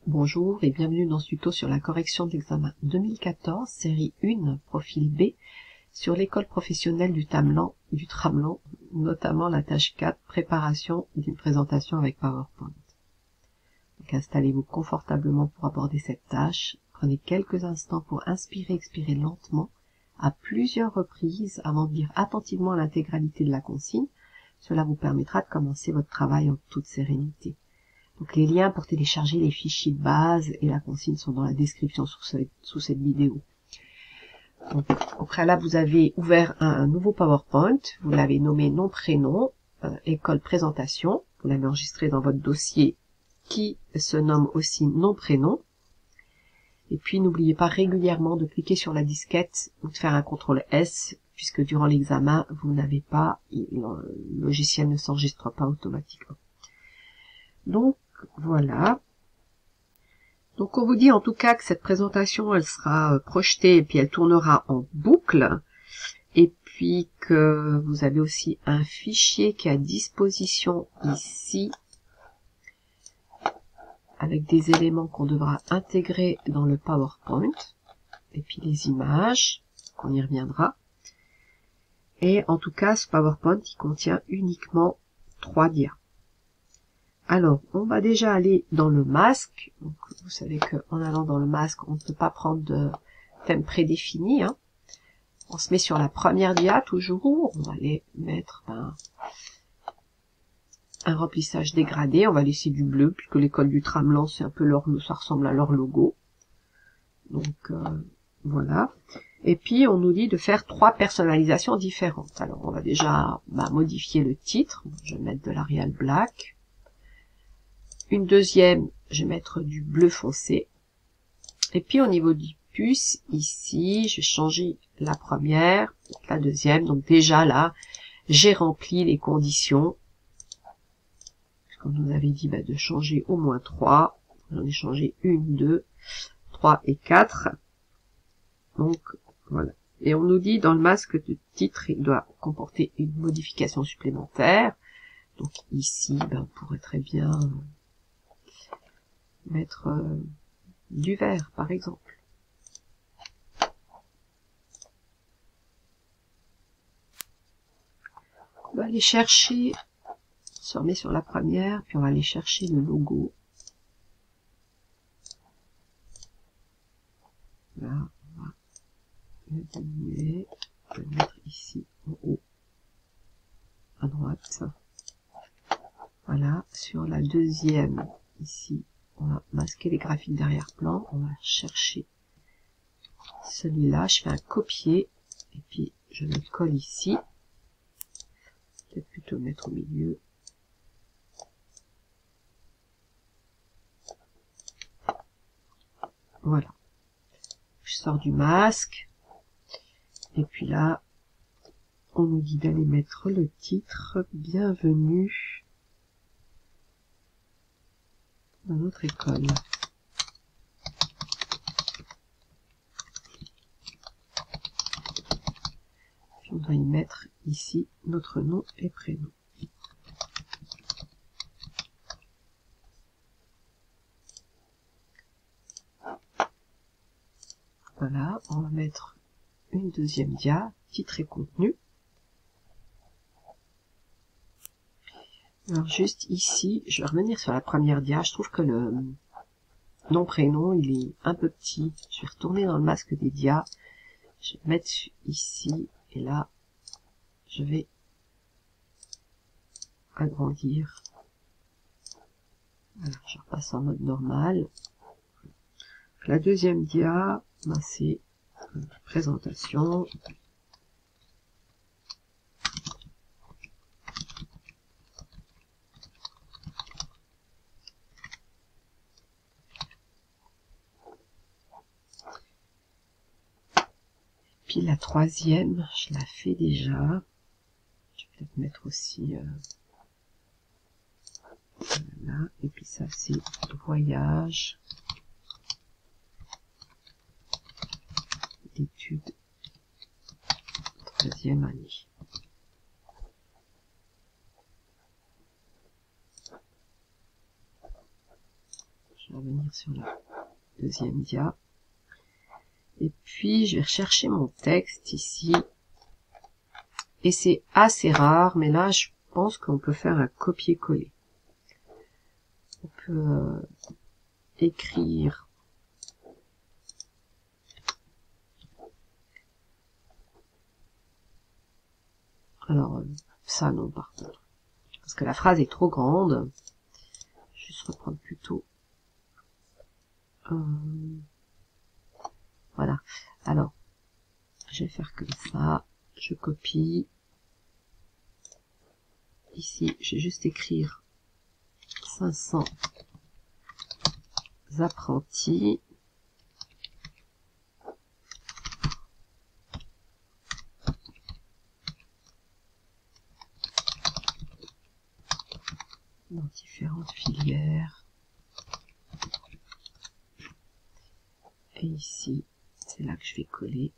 Bonjour et bienvenue dans ce tuto sur la correction de l'examen 2014, série 1, profil B, sur l'école professionnelle du Tramelan, notamment la tâche 4, préparation d'une présentation avec PowerPoint. Donc installez-vous confortablement pour aborder cette tâche. Prenez quelques instants pour inspirer, expirer lentement, à plusieurs reprises, avant de lire attentivement l'intégralité de la consigne. Cela vous permettra de commencer votre travail en toute sérénité. Donc les liens pour télécharger les fichiers de base et la consigne sont dans la description sous cette vidéo. Donc, au préalable, vous avez ouvert un nouveau PowerPoint, vous l'avez nommé nom-prénom, école présentation, vous l'avez enregistré dans votre dossier qui se nomme aussi nom-prénom. Et puis n'oubliez pas régulièrement de cliquer sur la disquette ou de faire un CTRL S, puisque durant l'examen, vous n'avez pas, le logiciel ne s'enregistre pas automatiquement. Donc, voilà. Donc on vous dit en tout cas que cette présentation elle sera projetée et puis elle tournera en boucle, et puis que vous avez aussi un fichier qui est à disposition ici avec des éléments qu'on devra intégrer dans le PowerPoint, et puis les images, on y reviendra. Et en tout cas ce PowerPoint il contient uniquement 3 dias. Alors, on va déjà aller dans le masque. Donc, vous savez qu'en allant dans le masque, on ne peut pas prendre de thème prédéfini. On se met sur la première dia, toujours. On va aller mettre un remplissage dégradé. On va laisser du bleu, puisque l'école du Tramelan, c'est un peu ça ressemble à leur logo. Donc, voilà. Et puis, on nous dit de faire 3 personnalisations différentes. Alors, on va déjà modifier le titre. Je vais mettre de l'Arial Black. Une deuxième, je vais mettre du bleu foncé. Et puis au niveau du puce, ici, je vais changer la première, la deuxième. Donc déjà là, j'ai rempli les conditions. On nous avait dit de changer au moins 3. J'en ai changé 1, 2, 3 et 4. Donc voilà. Et on nous dit dans le masque de titre, il doit comporter une modification supplémentaire. Donc ici, on pourrait très bien mettre du vert, par exemple. On va aller chercher, on se remet sur la première, puis on va aller chercher le logo. Là, on va le diminuer, on va le mettre ici, en haut, à droite. Voilà, sur la deuxième, ici, on va masquer les graphiques d'arrière-plan, on va chercher celui-là, je fais un copier, et puis je le colle ici, peut-être plutôt mettre au milieu. Voilà, je sors du masque, et puis là, on nous dit d'aller mettre le titre, bienvenue dans notre école. Puis on doit y mettre ici notre nom et prénom. Voilà, on va mettre une deuxième dia, titre et contenu. Alors juste ici, je vais revenir sur la première dia, je trouve que le nom-prénom, il est un peu petit. Je vais retourner dans le masque des dias, je vais mettre ici, et là, je vais agrandir. Alors, je repasse en mode normal. La deuxième dia, c'est présentation. Puis la troisième, je la fais déjà. Je vais peut-être mettre aussi voilà. Et puis ça c'est voyage d'études 3e année. Je vais revenir sur la deuxième dia. Et puis, je vais rechercher mon texte ici. Et c'est assez rare, mais là, je pense qu'on peut faire un copier-coller. On peut écrire alors ça non par contre, parce que la phrase est trop grande. Je vais juste reprendre plutôt voilà. Alors je vais faire comme ça, je copie ici, je vais juste écrire 500 apprentis. Dans différentes filières. Et ici, c'est là que je vais coller.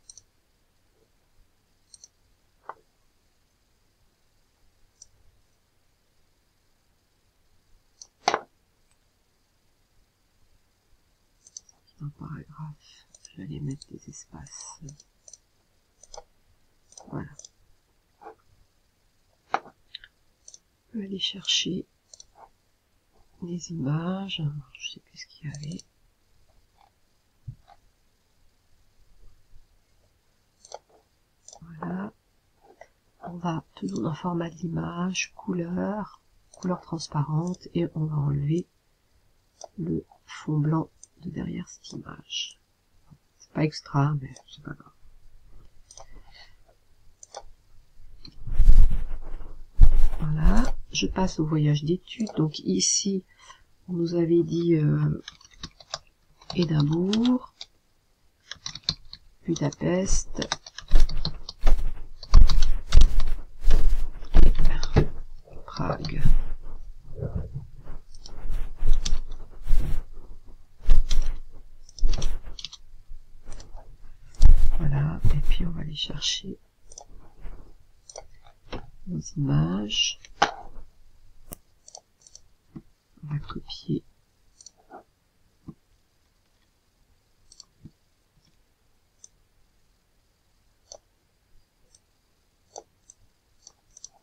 Un paragraphe, je vais aller mettre des espaces. Voilà. Je vais aller chercher les images. Je sais plus ce qu'il y avait. Voilà. On va toujours dans le format de l'image, couleur transparente, et on va enlever le fond blanc de derrière cette image. C'est pas extra, mais c'est pas grave. Voilà, je passe au voyage d'études. Donc ici, on nous avait dit Édimbourg, Budapest, Prague. Voilà, et puis on va aller chercher nos images. On va copier.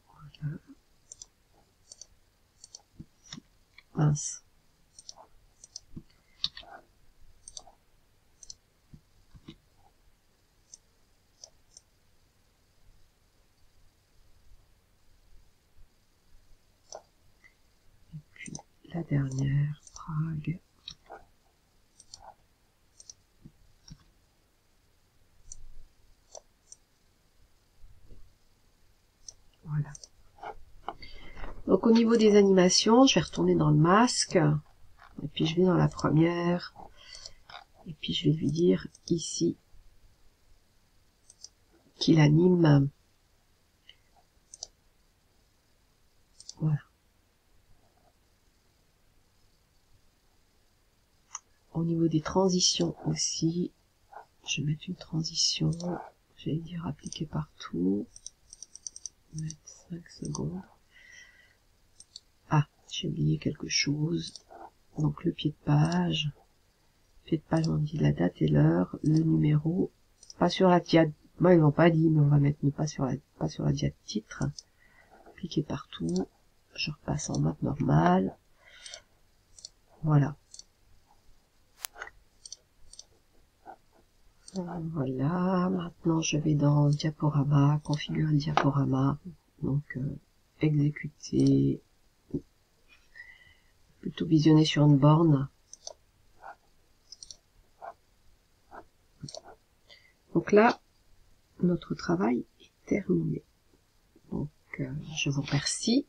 Voilà. Mince. Et puis la dernière, Prague. Voilà. Donc au niveau des animations, je vais retourner dans le masque, et puis je vais dans la première, et puis je vais lui dire ici qu'il anime. Voilà. Au niveau des transitions aussi, je vais mettre une transition, j'allais dire appliquer partout, mettre 5 secondes. Ah, j'ai oublié quelque chose. Donc le pied de page. Pied de page, on dit la date et l'heure, le numéro. Pas sur la diade. Moi, ils n'ont pas dit, mais on va mettre pas sur la diade titre. Cliquer partout. Je repasse en mode normal. Voilà. Voilà. Maintenant, je vais dans diaporama, configurer le diaporama. Donc, exécuter. Plutôt visionner sur une borne. Donc là, notre travail est terminé. Donc, je vous remercie